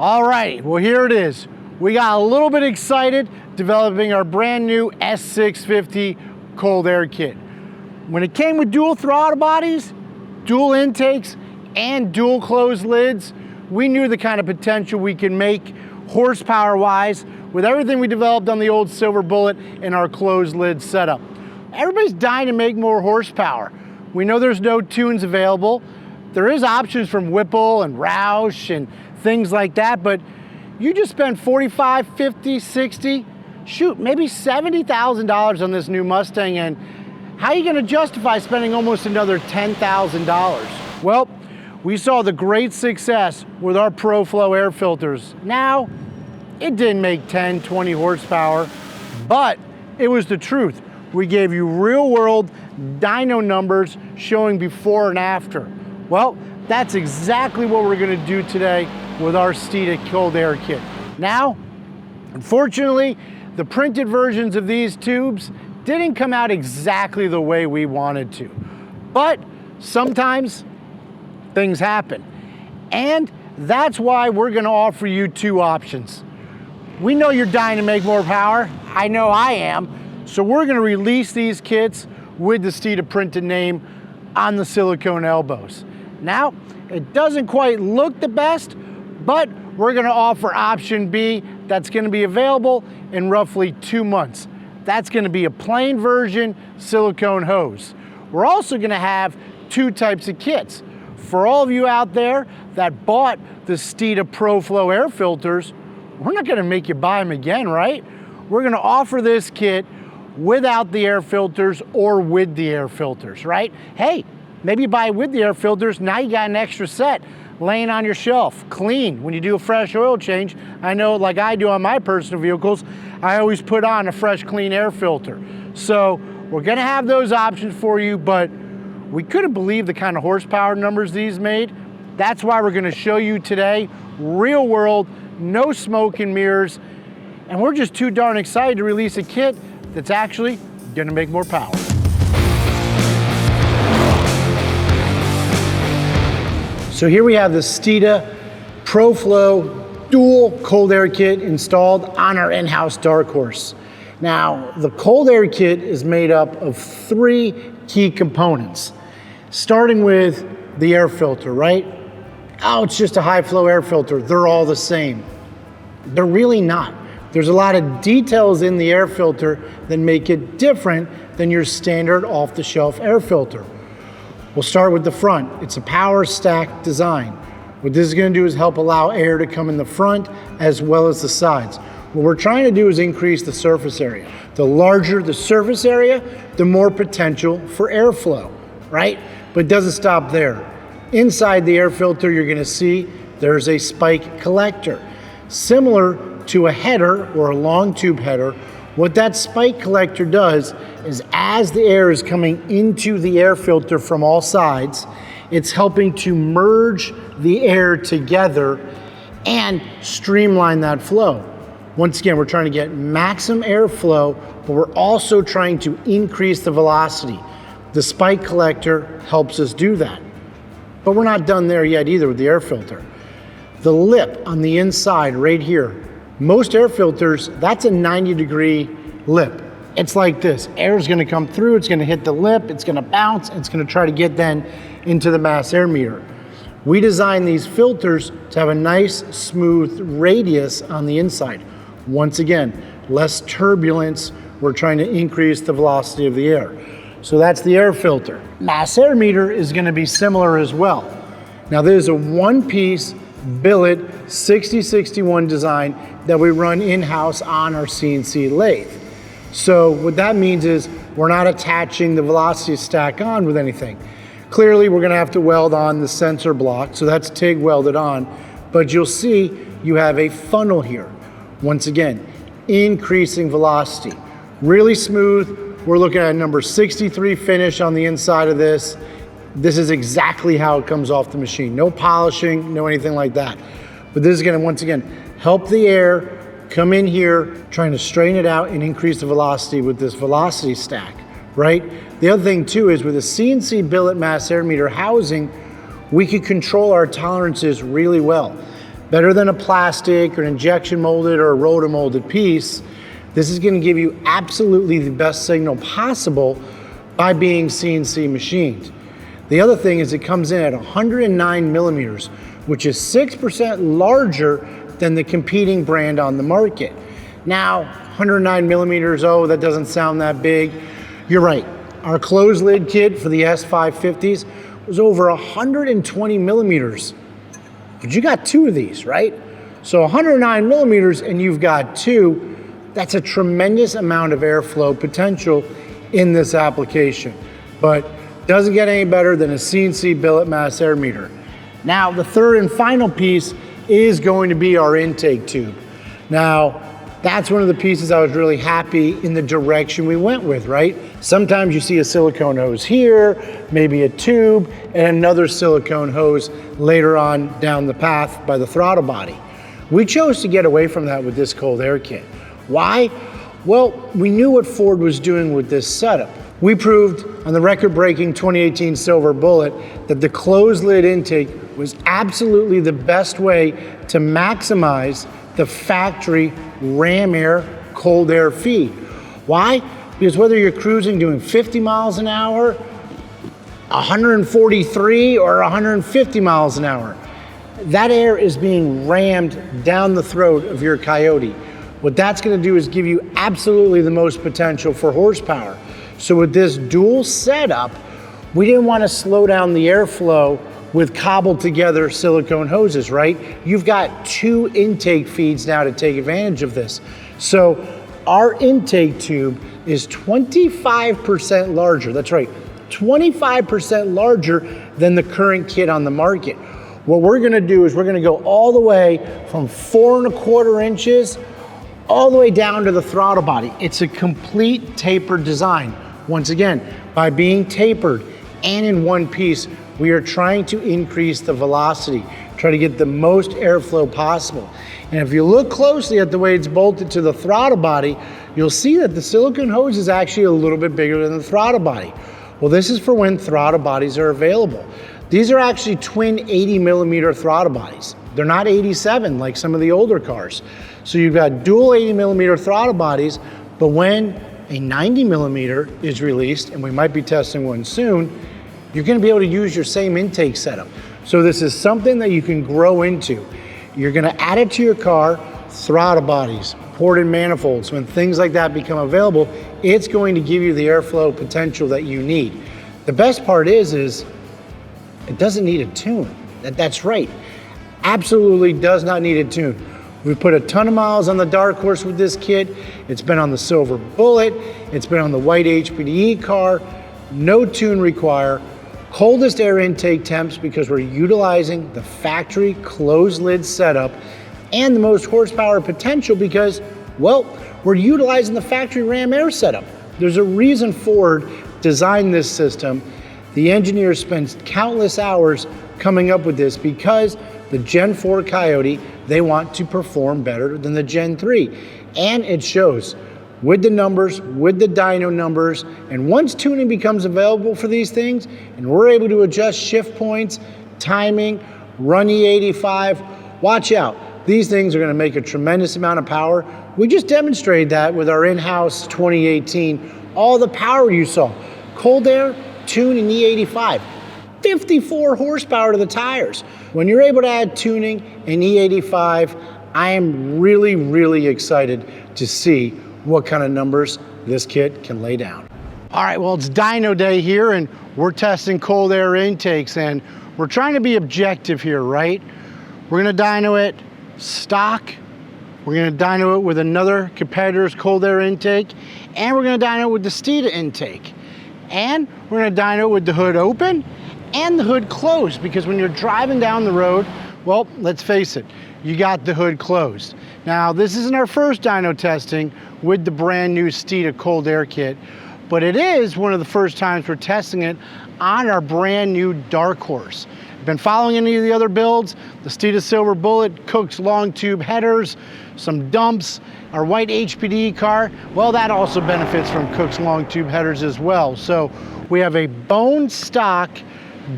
All right, well here it is. We got a little bit excited developing our brand new S650 cold air kit. When it came with dual throttle bodies, dual intakes, and dual closed lids, we knew the kind of potential we can make horsepower-wise with everything we developed on the old Silver Bullet in our closed lid setup. Everybody's dying to make more horsepower. We know there's no tunes available. There is options from Whipple and Roush and things like that, but you just spent $45, $50, $60, shoot, maybe $70,000 on this new Mustang, and how are you gonna justify spending almost another $10,000? Well, we saw the great success with our ProFlow air filters. Now, it didn't make 10, 20 horsepower, but it was the truth. We gave you real world dyno numbers showing before and after. Well, that's exactly what we're gonna do today with our Steeda cold air kit. Now, unfortunately, the printed versions of these tubes didn't come out exactly the way we wanted to. But sometimes things happen. And that's why we're gonna offer you two options. We know you're dying to make more power. I know I am. So we're gonna release these kits with the Steeda printed name on the silicone elbows. Now, it doesn't quite look the best, but we're gonna offer option B that's gonna be available in roughly 2 months. That's gonna be a plain version silicone hose. We're also gonna have two types of kits. For all of you out there that bought the Steeda ProFlow air filters, we're not gonna make you buy them again, right? We're gonna offer this kit without the air filters or with the air filters, right? Hey, maybe you buy it with the air filters, now you got an extra set laying on your shelf, clean. When you do a fresh oil change, I know like I do on my personal vehicles, I always put on a fresh, clean air filter. So we're gonna have those options for you, but we couldn't believe the kind of horsepower numbers these made. That's why we're gonna show you today, real world, no smoke and mirrors, and we're just too darn excited to release a kit that's actually gonna make more power. So here we have the Steeda ProFlow dual cold air kit installed on our in-house Dark Horse. Now, the cold air kit is made up of 3 key components, starting with the air filter, right? Oh, it's just a high flow air filter. They're all the same. They're really not. There's a lot of details in the air filter that make it different than your standard off-the-shelf air filter. We'll start with the front. It's a power stack design. What this is gonna do is help allow air to come in the front as well as the sides. What we're trying to do is increase the surface area. The larger the surface area, the more potential for airflow, right? But it doesn't stop there. Inside the air filter, you're gonna see there's a spike collector. Similar to a header or a long tube header, what that spike collector does is as the air is coming into the air filter from all sides, it's helping to merge the air together and streamline that flow. Once again, we're trying to get maximum airflow, but we're also trying to increase the velocity. The spike collector helps us do that. But we're not done there yet either with the air filter. The lip on the inside right here, most air filters, that's a 90-degree lip. It's like this. Air is gonna come through, it's gonna hit the lip, it's gonna bounce, it's gonna try to get then into the mass air meter. We designed these filters to have a nice, smooth radius on the inside. Once again, less turbulence. We're trying to increase the velocity of the air. So that's the air filter. Mass air meter is gonna be similar as well. Now there's a one-piece billet 6061 design that we run in-house on our CNC lathe. So what that means is we're not attaching the velocity stack on with anything. Clearly we're gonna have to weld on the sensor block, so that's TIG welded on, but you'll see you have a funnel here. Once again, increasing velocity. Really smooth. We're looking at a number 63 finish on the inside of this. This is exactly how it comes off the machine. No polishing, no anything like that. But this is gonna, once again, help the air come in here, trying to strain it out and increase the velocity with this velocity stack, right? The other thing too is with a CNC billet mass air meter housing, we can control our tolerances really well. better than a plastic or an injection molded or a rotor molded piece. This is going to give you absolutely the best signal possible by being CNC machined. The other thing is it comes in at 109 millimeters, which is 6% larger than the competing brand on the market. Now, 109 millimeters, oh, that doesn't sound that big. You're right. Our closed lid kit for the S650s was over 120 millimeters. But you got two of these, right? So 109 millimeters and you've got two. That's a tremendous amount of airflow potential in this application. But doesn't get any better than a CNC billet mass air meter. Now, the third and final piece is going to be our intake tube. Now, that's one of the pieces I was really happy in the direction we went with, right? Sometimes you see a silicone hose here, maybe a tube, and another silicone hose later on down the path by the throttle body. We chose to get away from that with this cold air kit. Why? Well, we knew what Ford was doing with this setup. We proved on the record-breaking 2018 Silver Bullet that the closed lid intake was absolutely the best way to maximize the factory ram air cold air feed. Why? Because whether you're cruising doing 50 miles an hour, 143 or 150 miles an hour, that air is being rammed down the throat of your Coyote. What that's going to do is give you absolutely the most potential for horsepower. So with this dual setup, we didn't want to slow down the airflow with cobbled together silicone hoses, right? You've got two intake feeds now to take advantage of this. So our intake tube is 25% larger. That's right, 25% larger than the current kit on the market. What we're gonna do is we're gonna go all the way from 4¼ inches all the way down to the throttle body. It's a complete tapered design. Once again, by being tapered and in one piece, we are trying to increase the velocity, try to get the most airflow possible. And if you look closely at the way it's bolted to the throttle body, you'll see that the silicone hose is actually a little bit bigger than the throttle body. Well, this is for when throttle bodies are available. These are actually twin 80 millimeter throttle bodies. They're not 87 like some of the older cars. So you've got dual 80 millimeter throttle bodies, but when a 90 millimeter is released, and we might be testing one soon, you're gonna be able to use your same intake setup. So this is something that you can grow into. You're gonna add it to your car, throttle bodies, ported manifolds. When things like that become available, it's going to give you the airflow potential that you need. The best part is it doesn't need a tune. That's right. Absolutely does not need a tune. We put a ton of miles on the Dark Horse with this kit. It's been on the Silver Bullet. It's been on the white HPDE car. No tune required. Coldest air intake temps because we're utilizing the factory closed lid setup, and the most horsepower potential because, well, we're utilizing the factory ram air setup. There's a reason Ford designed this system. The engineers spent countless hours coming up with this because the Gen 4 Coyote, they want to perform better than the Gen 3. And it shows with the numbers, with the dyno numbers, and once tuning becomes available for these things, and we're able to adjust shift points, timing, run E85, watch out. These things are gonna make a tremendous amount of power. We just demonstrated that with our in-house 2018, all the power you saw. Cold air, tune, and E85. 54 horsepower to the tires. When you're able to add tuning and E85, I am really, really excited to see what kind of numbers this kit can lay down. All right, well, it's dyno day here and we're testing cold air intakes and we're trying to be objective here, right? We're gonna dyno it stock, we're gonna dyno it with another competitor's cold air intake, and we're gonna dyno it with the Steeda intake. And we're gonna dyno it with the hood open and the hood closed, because when you're driving down the road, well, let's face it, you got the hood closed. Now, this isn't our first dyno testing with the brand new Steeda cold air kit, but it is one of the first times we're testing it on our brand new Dark Horse. Been following any of the other builds, the Steeda Silver Bullet, Cook's long tube headers, some dumps, our white HPDE car, well, that also benefits from Cook's long tube headers as well. So we have a bone stock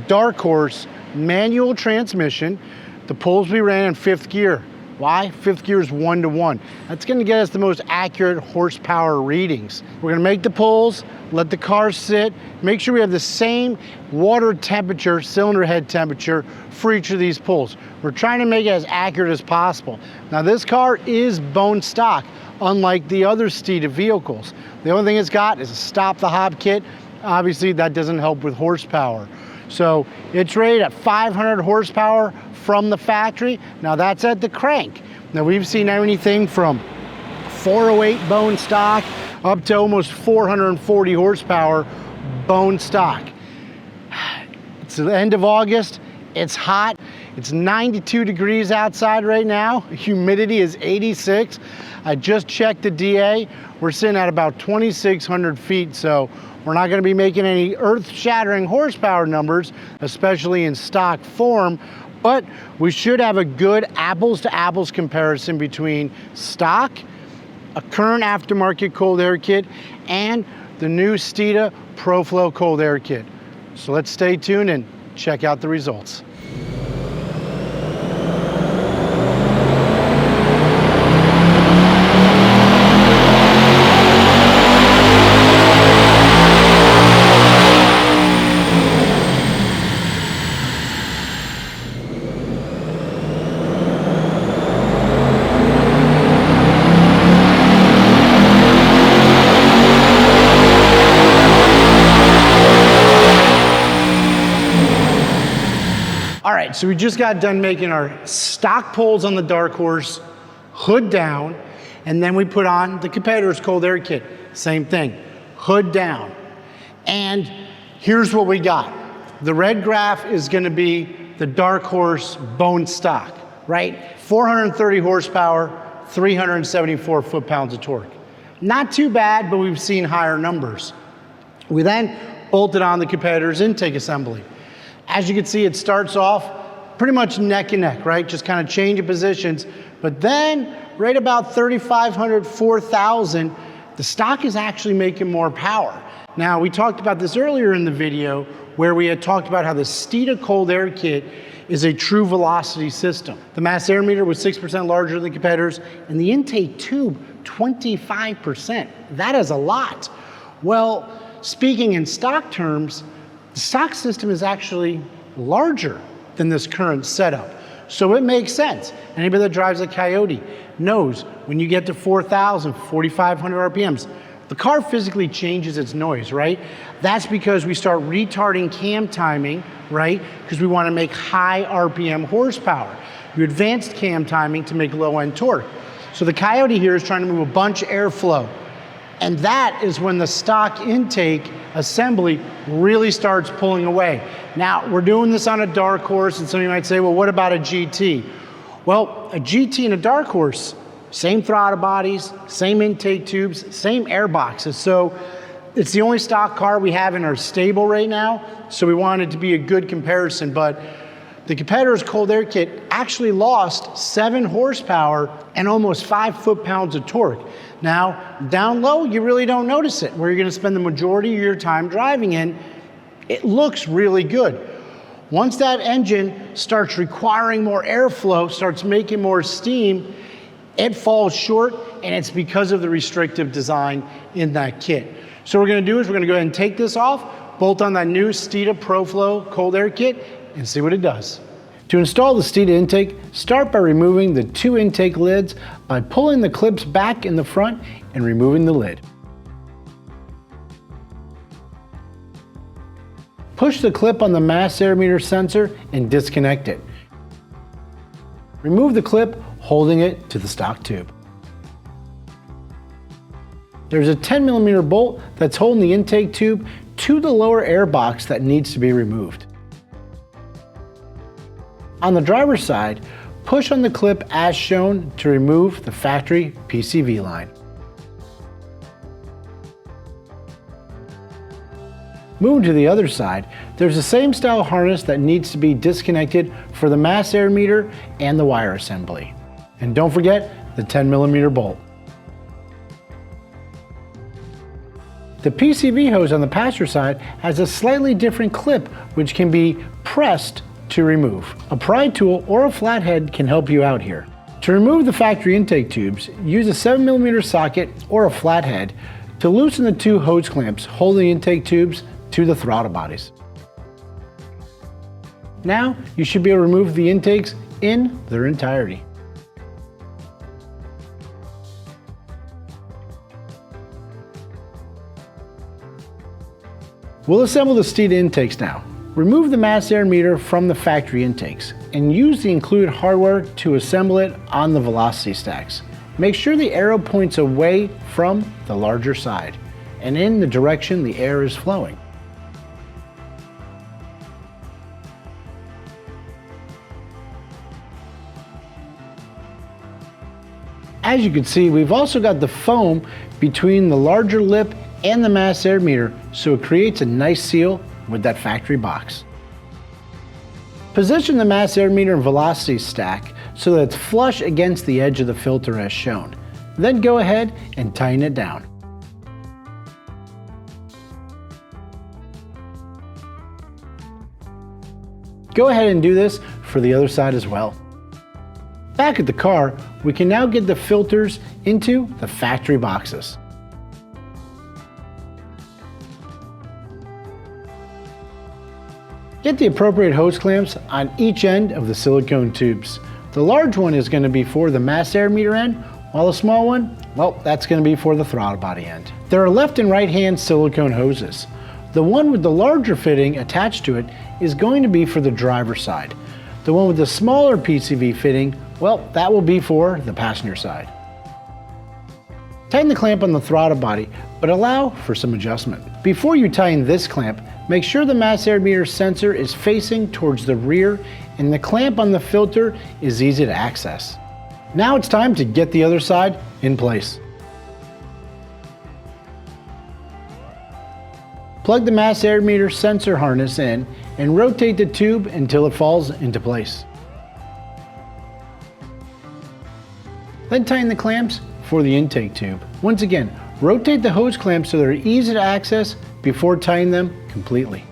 Dark Horse manual transmission, the pulls we ran in 5th gear. Why? 5th gear is 1-to-1. That's gonna get us the most accurate horsepower readings. We're gonna make the pulls, let the car sit, make sure we have the same water temperature, cylinder head temperature for each of these pulls. We're trying to make it as accurate as possible. Now this car is bone stock, unlike the other Steeda vehicles. The only thing it's got is a stop the hop kit. Obviously that doesn't help with horsepower. So it's rated at 500 horsepower from the factory. Now that's at the crank. Now we've seen anything from 408 bone stock up to almost 440 horsepower bone stock. It's the end of August, it's hot, it's 92 degrees outside right now, humidity is 86. I just checked the DA, we're sitting at about 2,600 feet, so we're not gonna be making any earth-shattering horsepower numbers, especially in stock form, but we should have a good apples-to-apples comparison between stock, a current aftermarket cold air kit, and the new Steeda ProFlow cold air kit. So let's stay tuned and check out the results. All right, so we just got done making our stock pulls on the Dark Horse, hood down, and then we put on the competitor's cold air kit. Same thing, hood down. And here's what we got. The red graph is gonna be the Dark Horse bone stock, right? 430 horsepower, 374 foot-pounds of torque. Not too bad, but we've seen higher numbers. We then bolted on the competitor's intake assembly. As you can see, it starts off pretty much neck and neck, right? Just kind of changing positions. But then, right about 3,500, 4,000, the stock is actually making more power. Now, we talked about this earlier in the video where we had talked about how the Steeda cold air kit is a true velocity system. The mass air meter was 6% larger than the competitors, and the intake tube, 25%. That is a lot. Well, speaking in stock terms, the stock system is actually larger than this current setup. So it makes sense. Anybody that drives a Coyote knows when you get to 4,000, 4,500 RPMs, the car physically changes its noise, right? That's because we start retarding cam timing, right? Because we want to make high RPM horsepower. We advanced cam timing to make low end torque. So the Coyote here is trying to move a bunch of airflow. And that is when the stock intake assembly really starts pulling away. Now, we're doing this on a Dark Horse, and some of you might say, well, what about a GT? Well, a GT and a Dark Horse, same throttle bodies, same intake tubes, same air boxes. So it's the only stock car we have in our stable right now, so we wanted it to be a good comparison, but the competitor's cold air kit actually lost 7 horsepower and almost 5 foot-pounds of torque. Now, down low, you really don't notice it, where you're gonna spend the majority of your time driving in. It looks really good. Once that engine starts requiring more airflow, starts making more steam, it falls short, and it's because of the restrictive design in that kit. So what we're gonna do is we're gonna go ahead and take this off, bolt on that new Steeda ProFlow cold air kit, and see what it does. To install the Steeda intake, start by removing the 2 intake lids by pulling the clips back in the front and removing the lid. Push the clip on the mass air meter sensor and disconnect it. Remove the clip, holding it to the stock tube. There's a 10mm bolt that's holding the intake tube to the lower air box that needs to be removed. On the driver's side, push on the clip as shown to remove the factory PCV line. Moving to the other side, there's the same style harness that needs to be disconnected for the mass air meter and the wire assembly. And don't forget the 10mm bolt. The PCV hose on the passenger side has a slightly different clip which can be pressed to remove. A pry tool or a flathead can help you out here. To remove the factory intake tubes, use a 7mm socket or a flathead to loosen the two hose clamps holding the intake tubes to the throttle bodies. Now you should be able to remove the intakes in their entirety. We'll assemble the Steeda intakes now. Remove the mass air meter from the factory intakes and use the included hardware to assemble it on the velocity stacks. Make sure the arrow points away from the larger side and in the direction the air is flowing. As you can see, we've also got the foam between the larger lip and the mass air meter, so it creates a nice seal with that factory box. Position the mass air meter and velocity stack so that it's flush against the edge of the filter as shown. Then go ahead and tighten it down. Go ahead and do this for the other side as well. Back at the car, we can now get the filters into the factory boxes. Get the appropriate hose clamps on each end of the silicone tubes. The large one is going to be for the mass air meter end, while the small one, well, that's going to be for the throttle body end. There are left and right hand silicone hoses. The one with the larger fitting attached to it is going to be for the driver's side. The one with the smaller PCV fitting, well, that will be for the passenger side. Tighten the clamp on the throttle body, but allow for some adjustment. Before you tighten this clamp, make sure the mass air meter sensor is facing towards the rear and the clamp on the filter is easy to access. Now it's time to get the other side in place. Plug the mass air meter sensor harness in and rotate the tube until it falls into place. Then tighten the clamps for the intake tube. Once again, rotate the hose clamps so they're easy to access before tightening them completely.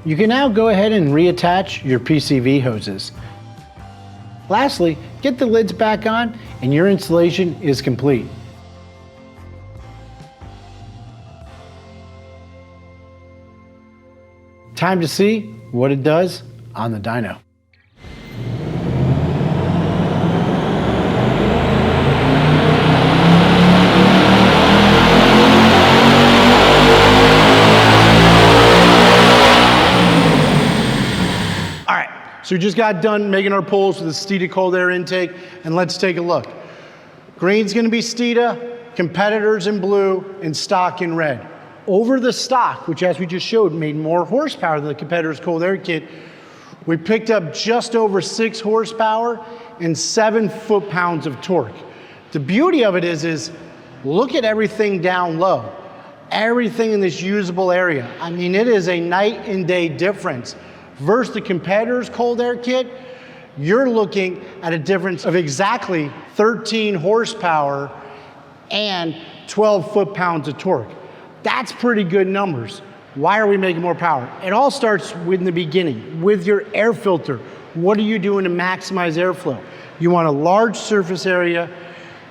You can now go ahead and reattach your PCV hoses. Lastly, get the lids back on and your installation is complete. Time to see what it does on the dyno. So we just got done making our pulls with the Steeda cold air intake, and let's take a look. Green's gonna be Steeda, competitors in blue, and stock in red. Over the stock, which as we just showed, made more horsepower than the competitor's cold air kit, we picked up just over 6 horsepower and 7 foot-pounds of torque. The beauty of it is look at everything down low. Everything in this usable area. I mean, it is a night and day difference. Versus the competitor's cold air kit, you're looking at a difference of exactly 13 horsepower and 12 foot-pounds of torque. That's pretty good numbers. Why are we making more power? It all starts in the beginning, with your air filter. What are you doing to maximize airflow? You want a large surface area,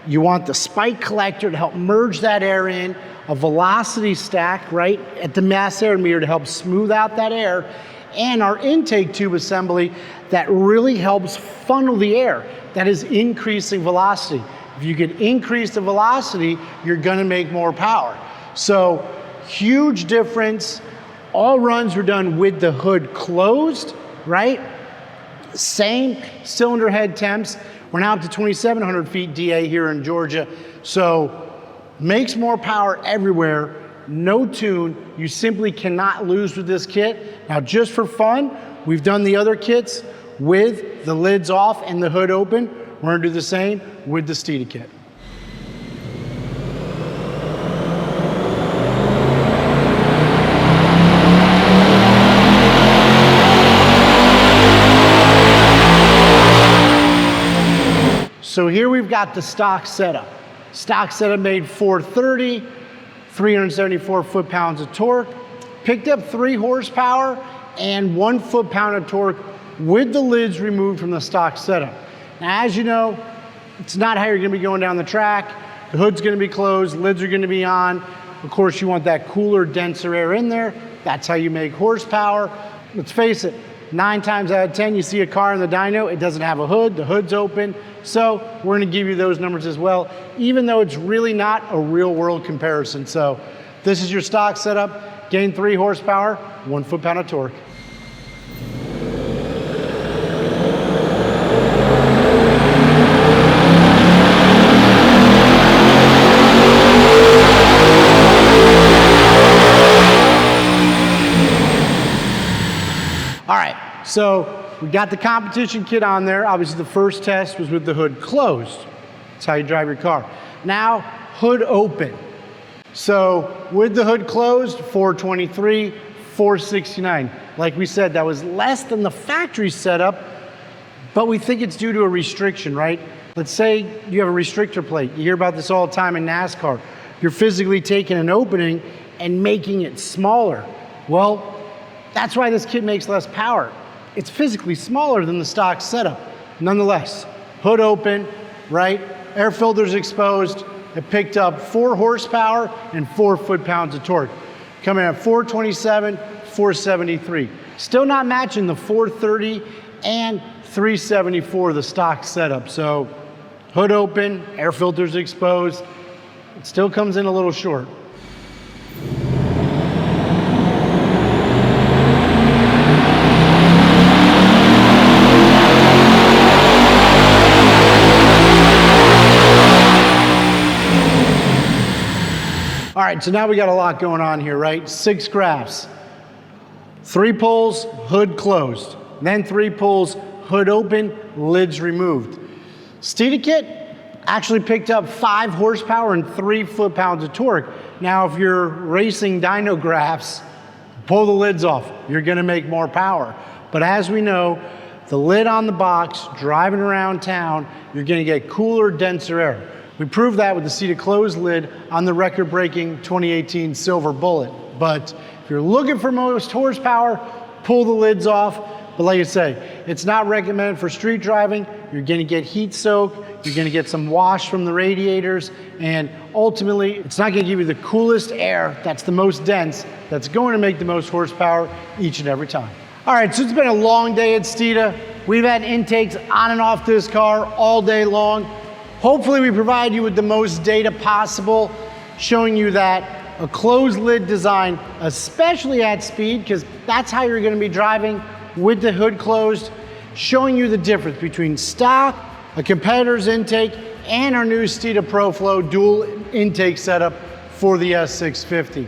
you want the spike collector to help merge that air in, a velocity stack, right, at the mass air meter to help smooth out that air, and our intake tube assembly that really helps funnel the air. That is increasing velocity. If you can increase the velocity, you're gonna make more power. So, huge difference. All runs were done with the hood closed, right? Same cylinder head temps. We're now up to 2,700 feet DA here in Georgia. So, makes more power everywhere. No tune, you simply cannot lose with this kit. Now just for fun, we've done the other kits with the lids off and the hood open. We're gonna do the same with the Steeda kit. So here we've got the stock setup. Stock setup made 430. 374 foot-pounds of torque, picked up 3 horsepower and 1 foot-pound of torque with the lids removed from the stock setup. Now, as you know, it's not how you're gonna be going down the track. The hood's gonna be closed, lids are gonna be on. Of course, you want that cooler, denser air in there. That's how you make horsepower. Let's face it, 9 times out of 10, you see a car in the dyno, it doesn't have a hood, the hood's open. So we're gonna give you those numbers as well, even though it's really not a real world comparison. So this is your stock setup, gain 3 horsepower, 1 foot-pound of torque. All right, so we got the competition kit on there. Obviously the first test was with the hood closed. That's how you drive your car. Now, hood open. So with the hood closed, 423, 469. Like we said, that was less than the factory setup, but we think it's due to a restriction, right? Let's say you have a restrictor plate. You hear about this all the time in NASCAR. You're physically taking an opening and making it smaller. Well, that's why this kit makes less power. It's physically smaller than the stock setup. Nonetheless, hood open, right? Air filters exposed. It picked up 4 horsepower and 4 foot-pounds of torque. Coming at 427, 473. Still not matching the 430 and 374, the stock setup. So hood open, air filters exposed. It still comes in a little short. All right, so now we got a lot going on here, right? 6 graphs. 3 pulls, hood closed. Then 3 pulls, hood open, lids removed. Steeda kit actually picked up 5 horsepower and 3 foot-pounds of torque. Now, if you're racing dyno graphs, pull the lids off. You're gonna make more power. But as we know, the lid on the box, driving around town, you're gonna get cooler, denser air. We proved that with the Steeda Closed Lid on the record-breaking 2018 Silver Bullet. But if you're looking for most horsepower, pull the lids off. But like I say, it's not recommended for street driving. You're gonna get heat soak, you're gonna get some wash from the radiators, and ultimately, it's not gonna give you the coolest air that's the most dense, that's going to make the most horsepower each and every time. All right, so it's been a long day at Steeda. We've had intakes on and off this car all day long. Hopefully we provide you with the most data possible, showing you that a closed lid design, especially at speed, because that's how you're gonna be driving with the hood closed, showing you the difference between stock, a competitor's intake, and our new Steeda ProFlow dual intake setup for the S650.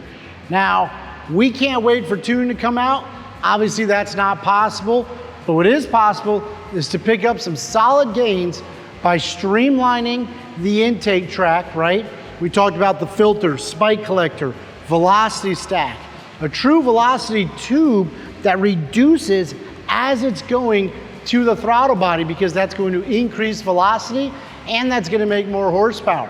Now, we can't wait for tune to come out. Obviously that's not possible, but what is possible is to pick up some solid gains by streamlining the intake track, right? We talked about the filter, spike collector, velocity stack, a true velocity tube that reduces as it's going to the throttle body, because that's going to increase velocity and that's gonna make more horsepower.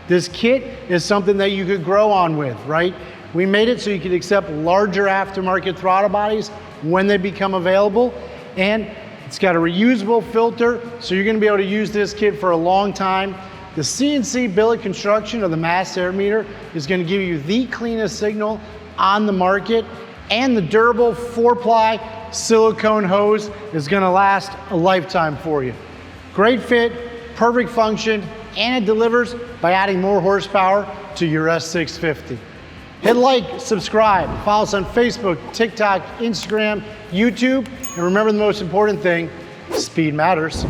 This kit is something that you could grow on with, right? We made it so you could accept larger aftermarket throttle bodies when they become available, and it's got a reusable filter, so you're gonna be able to use this kit for a long time. The CNC billet construction of the mass air meter is gonna give you the cleanest signal on the market, and the durable 4-ply silicone hose is gonna last a lifetime for you. Great fit, perfect function, and it delivers by adding more horsepower to your S650. Hit like, subscribe, follow us on Facebook, TikTok, Instagram, YouTube, and remember the most important thing, speed matters.